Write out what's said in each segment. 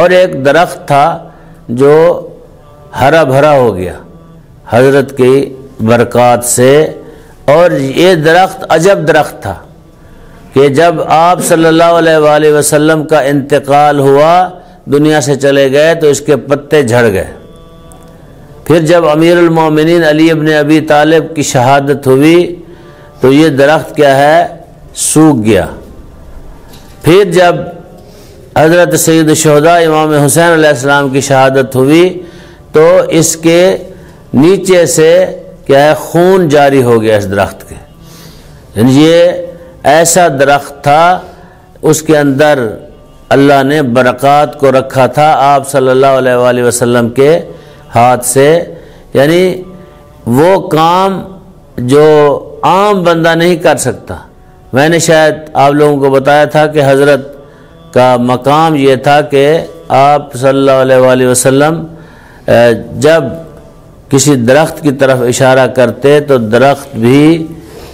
اور ایک درخت تھا جو ہرا بھرا ہو گیا حضرت کی برکات سے، اور یہ درخت عجب درخت تھا کہ جب آپ صلی اللہ علیہ وآلہ وسلم کا انتقال ہوا، دنیا سے چلے گئے، تو اس کے پتے جھڑ گئے۔ پھر جب امیر المومنین علی ابن ابی طالب کی شہادت ہوئی تو یہ درخت کیا ہے، سوکھ گیا۔ پھر جب حضرت سید الشہداء امام حسین علیہ السلام کی شہادت ہوئی تو اس کے نیچے سے کیا ہے، خون جاری ہو گیا اس درخت کے۔ یعنی یہ ایسا درخت تھا، اس کے اندر اللہ نے برکات کو رکھا تھا آپ صلی اللہ علیہ وآلہ وسلم کے ہاتھ سے۔ یعنی وہ کام جو عام بندہ نہیں کر سکتا۔ میں نے شاید آپ لوگوں کو بتایا تھا کہ حضرت کا مقام یہ تھا کہ آپ صلی اللہ علیہ وآلہ وسلم جب کسی درخت کی طرف اشارہ کرتے تو درخت بھی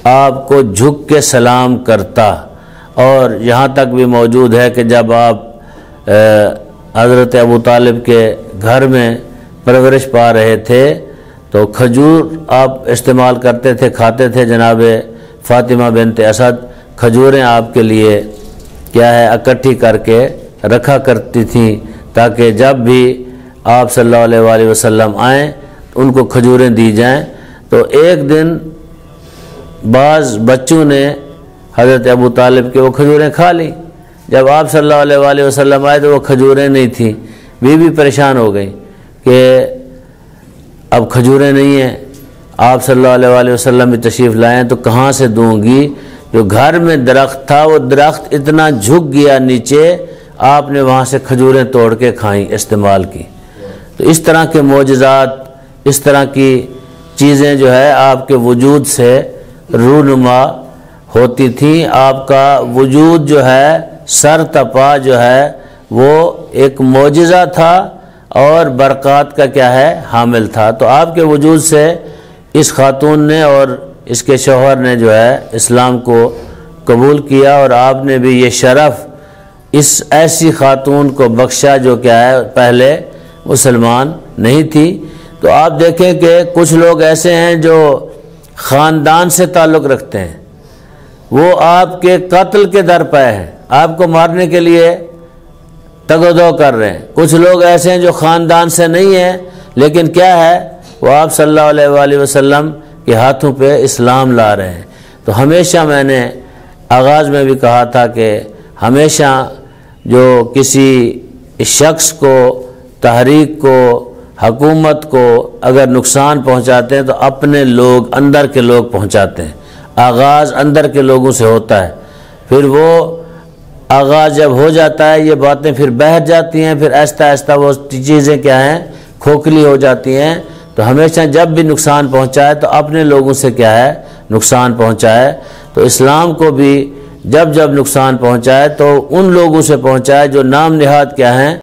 آپ کو جھک کے سلام کرتا، اور یہاں تک بھی موجود ہے کہ جب آپ حضرت ابو طالب کے گھر میں پرورش پا رہے تھے تو کھجور آپ استعمال کرتے تھے، کھاتے تھے۔ جناب فاطمہ بنت اسد کھجوریں آپ کے لیے کیا ہے اکٹھی کر کے رکھا کرتی تھیں تاکہ جب بھی آپ صلی اللہ علیہ وآلہ وسلم آئیں ان کو کھجوریں دی جائیں۔ تو ایک دن بعض بچوں نے حضرت ابو طالب کے وہ کھجوریں کھا لی۔ جب آپ صلی اللہ علیہ وآلہ وسلم آئے تو وہ کھجوریں نہیں تھیں۔ بیوی پریشان ہو گئی کہ اب کھجوریں نہیں ہیں، آپ صلی اللہ علیہ وآلہ وسلم بھی تشریف لائیں تو کہاں سے دوں گی؟ جو گھر میں درخت تھا وہ درخت اتنا جھک گیا نیچے، آپ نے وہاں سے کھجوریں توڑ کے کھائیں، استعمال کی۔ تو اس طرح کے معجزات، اس طرح کی چیزیں جو ہے آپ کے وجود سے رونما ہوتی تھیں۔ آپ کا وجود جو ہے سر تپا جو ہے وہ ایک معجزہ تھا اور برکات کا کیا ہے حامل تھا۔ تو آپ کے وجود سے اس خاتون نے اور اس کے شوہر نے جو ہے اسلام کو قبول کیا، اور آپ نے بھی یہ شرف اس ایسی خاتون کو بخشا جو کیا ہے پہلے مسلمان نہیں تھی۔ تو آپ دیکھیں کہ کچھ لوگ ایسے ہیں جو خاندان سے تعلق رکھتے ہیں، وہ آپ کے قتل کے در پہ ہیں، آپ کو مارنے کے لیے تگ و دو کر رہے ہیں۔ کچھ لوگ ایسے ہیں جو خاندان سے نہیں ہیں لیکن کیا ہے وہ آپ صلی اللہ علیہ وآلہ وسلم کے ہاتھوں پہ اسلام لا رہے ہیں۔ تو ہمیشہ میں نے آغاز میں بھی کہا تھا کہ ہمیشہ جو کسی شخص کو، تحریک کو، حکومت کو اگر نقصان پہنچاتے ہیں تو اپنے لوگ، اندر کے لوگ پہنچاتے ہیں۔ آغاز اندر کے لوگوں سے ہوتا ہے، پھر وہ آغاز جب ہو جاتا ہے یہ باتیں پھر بہت جاتی ہیں، پھر آہستہ آہستہ وہ چیزیں کیا ہیں کھوکھلی ہو جاتی ہیں۔ تو ہمیشہ جب بھی نقصان پہنچائے تو اپنے لوگوں سے کیا ہے نقصان پہنچائے۔ تو اسلام کو بھی جب نقصان پہنچائے تو ان لوگوں سے پہنچائے جو نام نہاد کیا ہیں